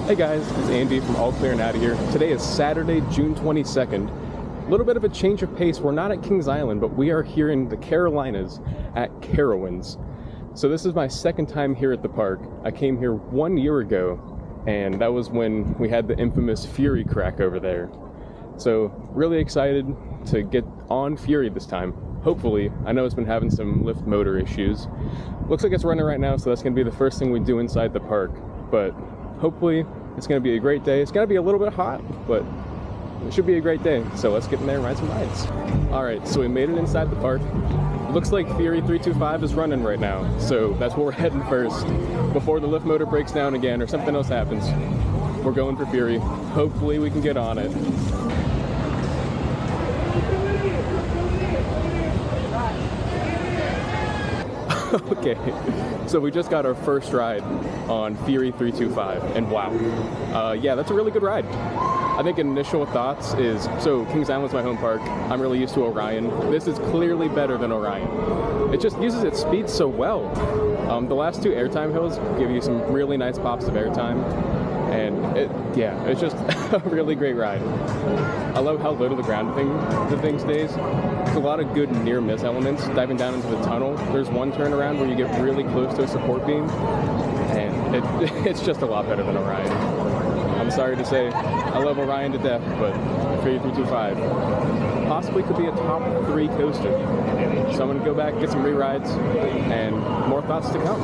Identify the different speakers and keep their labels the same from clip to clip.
Speaker 1: Hey guys, it's Andy from All Clear and Out of Here. Today is Saturday, June 22nd. A little bit of a change of pace. We're not at Kings Island, but we are here in the Carolinas at Carowinds. So this is my second time here at the park. I came here 1 year ago, and that was when we had the infamous Fury crack over there. So really excited to get on Fury this time. Hopefully. I know it's been having some lift motor issues. Looks like it's running right now, so that's going to be the first thing we do inside the park. But hopefully it's going to be a great day. It's going to be a little bit hot, but it should be a great day. So let's get in there and ride some rides. Alright, so we made it inside the park. Looks like Fury 325 is running right now, so that's where we're heading first. Before the lift motor breaks down again or something else happens, we're going for Fury. Hopefully we can get on it. Okay, so we just got our first ride on Fury 325, and wow, yeah, that's a really good ride. I think initial thoughts is, so Kings Island's my home park. I'm really used to Orion. This is clearly better than Orion. It just uses its speed so well. The last two airtime hills give you some really nice pops of airtime, and it's just a really great ride. I love how low to the ground the thing stays. There's a lot of good near miss elements. Diving down into the tunnel, there's one turnaround where you get really close to a support beam, and it's just a lot better than Orion. I'm sorry to say, I love Orion to death, but Fury 325 possibly could be a top 3 coaster. So I'm gonna go back, get some re-rides, and more thoughts to come.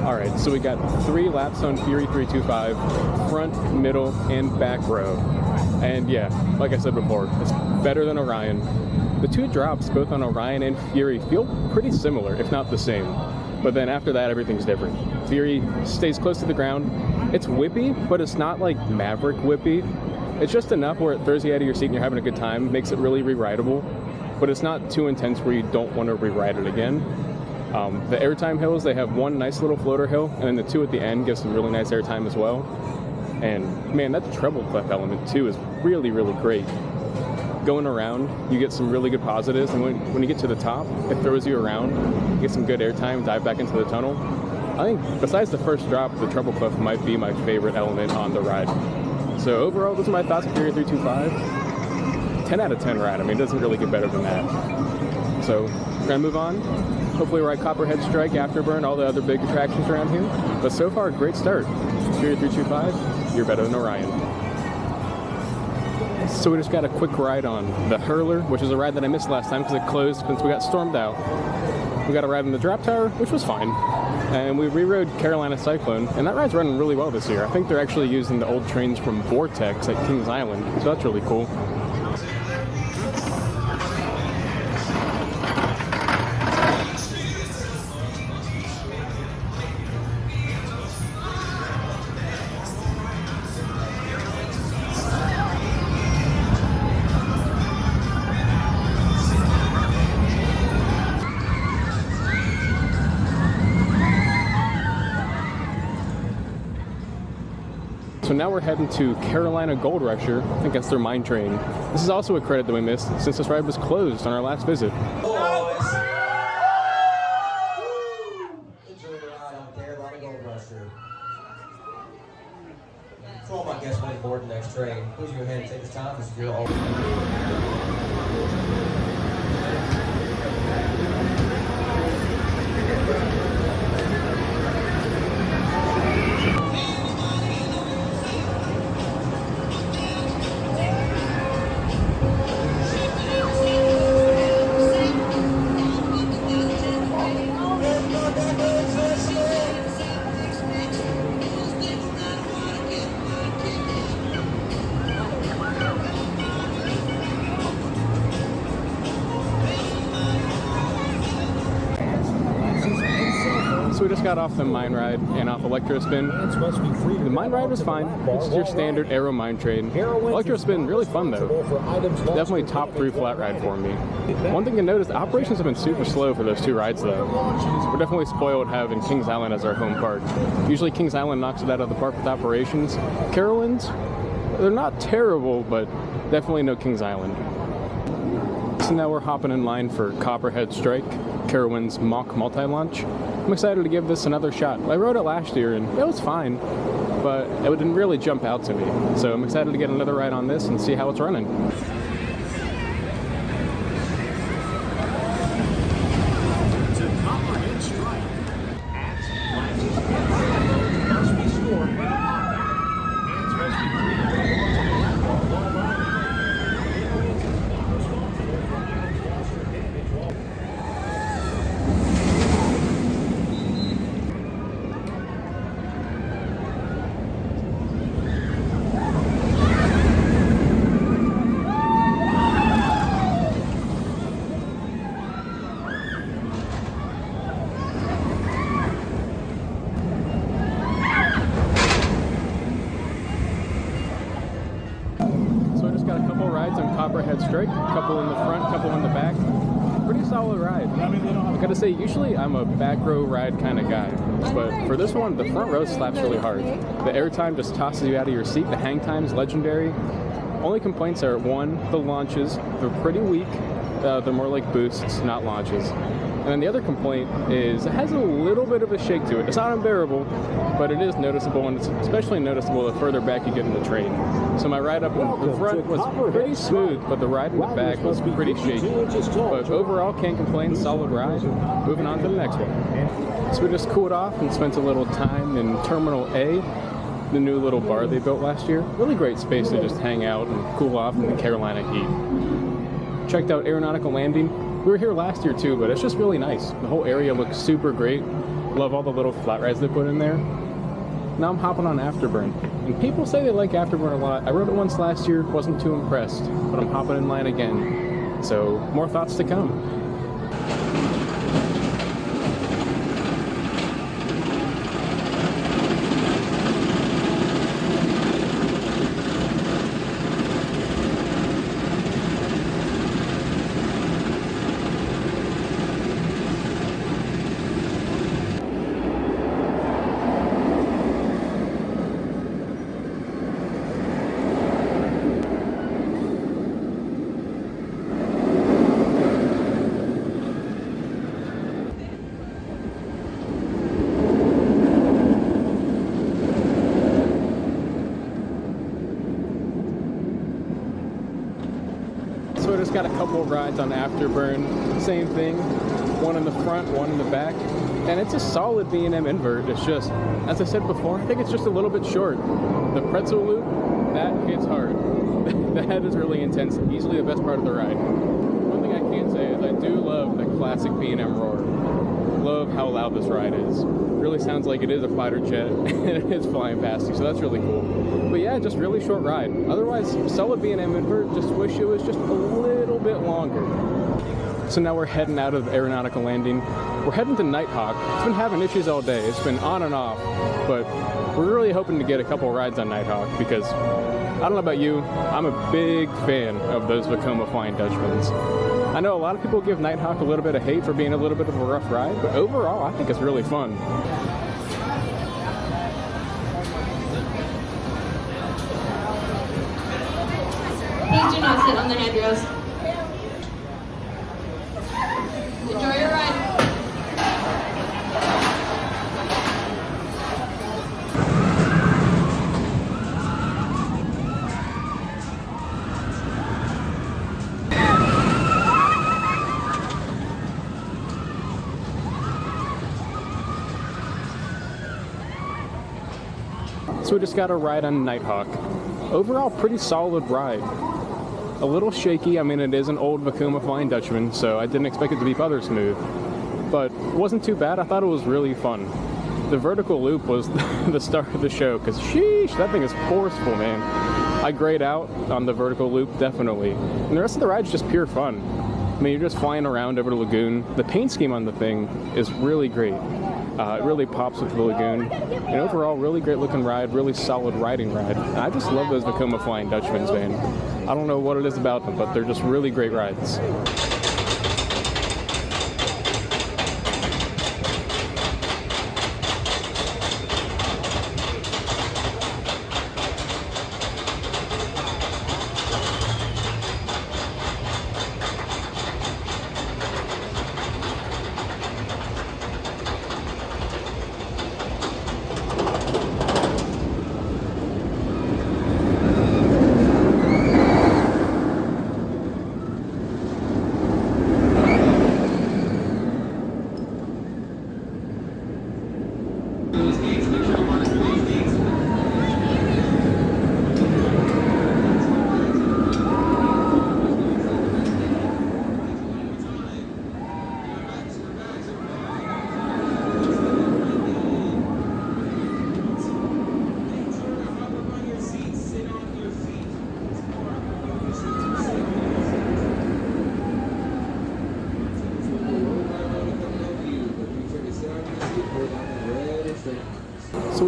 Speaker 1: Alright, so we got 3 laps on Fury 325, front, middle, and back row. And yeah, like I said before, it's better than Orion. The two drops, both on Orion and Fury, feel pretty similar, if not the same. But then after that, everything's different. Fury stays close to the ground. It's whippy, but it's not like Maverick whippy. It's just enough where it throws you out of your seat and you're having a good time, makes it really re-rideable. But it's not too intense where you don't want to re-ride it again. The airtime hills, they have one nice little floater hill, and then the two at the end give some really nice airtime as well. And man, that treble clef element too is really, really great. Going around, you get some really good positives, and when you get to the top, it throws you around, you get some good airtime, dive back into the tunnel. I think besides the first drop, the treble clef might be my favorite element on the ride. So overall, those are my thoughts on Fury 325. 10 out of 10 ride. I mean, it doesn't really get better than that. So we're gonna move on. Hopefully ride Copperhead Strike, Afterburn, all the other big attractions around here. But so far, great start. Fury 325, you're better than Orion. So we just got a quick ride on the Hurler, which is a ride that I missed last time because it closed since we got stormed out. We got a ride in the Drop Tower, which was fine. And we re-rode Carolina Cyclone, and that ride's running really well this year. I think they're actually using the old trains from Vortex at Kings Island, so that's really cool. So now we're heading to Carolina Gold Rusher. I think that's their mine train. This is also a credit that we missed since this ride was closed on our last visit.
Speaker 2: Enjoy the ride on Carolina Gold Rusher. For all my guests waiting board the next train, please go ahead and take this time to secure all.
Speaker 1: So we just got off the mine ride and off Electrospin. The mine ride was fine. This is your standard aero mine train. Electrospin, really fun though. Definitely top 3 flat ride for me. One thing to note is the operations have been super slow for those 2 rides though. We're definitely spoiled having Kings Island as our home park. Usually Kings Island knocks it out of the park with operations. Carowinds, they're not terrible, but definitely no Kings Island. So now we're hopping in line for Copperhead Strike, Carowinds mock multi-launch. I'm excited to give this another shot. I rode it last year and it was fine. but it didn't really jump out to me. So I'm excited to get another ride on this and see how it's running. Straight, a couple in the front, a couple in the back. Pretty solid ride. I gotta say, usually I'm a back row ride kind of guy, but for this one, the front row slaps really hard. The airtime just tosses you out of your seat. The hang time's legendary. Only complaints are, one, the launches. They're pretty weak. They're more like boosts, not launches. And then the other complaint is it has a little bit of a shake to it. It's not unbearable, but it is noticeable, and it's especially noticeable the further back you get in the train. So my ride up in the front was pretty smooth, but the ride in the back was pretty shaky. But overall, can't complain, solid ride. Moving on to the next one. So we just cooled off and spent a little time in Terminal A, the new little bar they built last year. Really great space to just hang out and cool off in the Carolina heat. Checked out Aeronautical Landing. We were here last year too, but it's just really nice. The whole area looks super great. Love all the little flat rides they put in there. Now I'm hopping on Afterburn. And people say they like Afterburn a lot. I rode it once last year, wasn't too impressed, but I'm hopping in line again. So more thoughts to come. So I just got a couple of rides on Afterburn. Same thing, one in the front, one in the back. And it's a solid B&M invert. It's just, as I said before, I think it's just a little bit short. The pretzel loop, that hits hard. That is really intense. Easily the best part of the ride. One thing I can say is I do love the classic B&M roar. Love how loud this ride is. Really sounds like it is a fighter jet and it is flying past you, so that's really cool. But yeah, just really short ride. Otherwise, solid B&M invert, just wish it was just a little bit longer. So now we're heading out of Aeronautical Landing. We're heading to Nighthawk. It's been having issues all day. It's been on and off, but we're really hoping to get a couple rides on Nighthawk because, I don't know about you, I'm a big fan of those Vekoma Flying Dutchmans. I know a lot of people give Nighthawk a little bit of hate for being a little bit of a rough ride, but overall, I think it's really fun.
Speaker 3: Please do not sit on the handrails. Enjoy your ride.
Speaker 1: So we just got a ride on Nighthawk. Overall, pretty solid ride. A little shaky. I mean, it is an old Vekoma Flying Dutchman, so I didn't expect it to be butter smooth. But it wasn't too bad. I thought it was really fun. The vertical loop was the star of the show, because sheesh, that thing is forceful, man. I grayed out on the vertical loop, definitely. And the rest of the ride's just pure fun. I mean, you're just flying around over the lagoon. The paint scheme on the thing is really great. It really pops with the lagoon. And overall, really great looking ride, really solid riding ride. And I just love those Vekoma Flying Dutchmans, man. I don't know what it is about them, but they're just really great rides.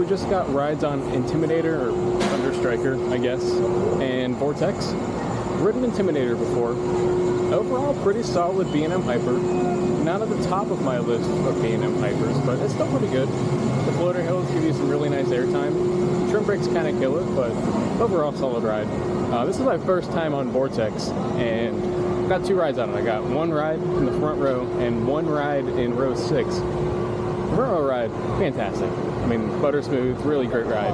Speaker 1: we just got rides on Intimidator, or Thunder Striker, I guess, and Vortex. Ridden Intimidator before. Overall, pretty solid B&M Hyper. Not at the top of my list of B&M Hypers, but it's still pretty good. The floater hills give you some really nice airtime. Trim brakes kind of kill it, but overall solid ride. This is my first time on Vortex, and I got 2 rides on it. I got 1 ride in the front row and 1 ride in row 6. The front row ride, fantastic. I mean, butter smooth, really great ride.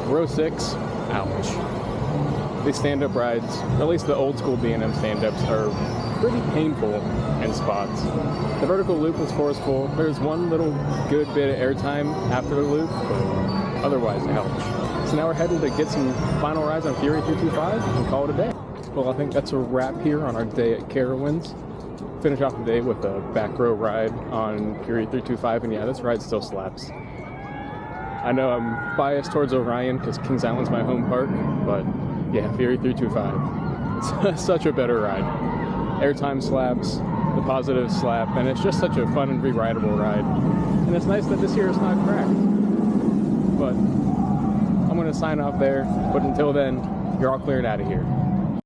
Speaker 1: Row 6, ouch. These stand-up rides, at least the old school B&M stand-ups, are pretty painful in spots. The vertical loop was forceful. There's one little good bit of airtime after the loop, but otherwise, ouch. So now we're headed to get some final rides on Fury 325 and call it a day. Well, I think that's a wrap here on our day at Carowinds. Finish off the day with a back row ride on Fury 325, and yeah, this ride still slaps. I know I'm biased towards Orion because Kings Island's my home park, but yeah, Fury 325. It's such a better ride. Airtime slaps, the positives slap, and it's just such a fun and re-rideable ride. And it's nice that this year is not cracked. But I'm going to sign off there, but until then, you're all cleared out of here.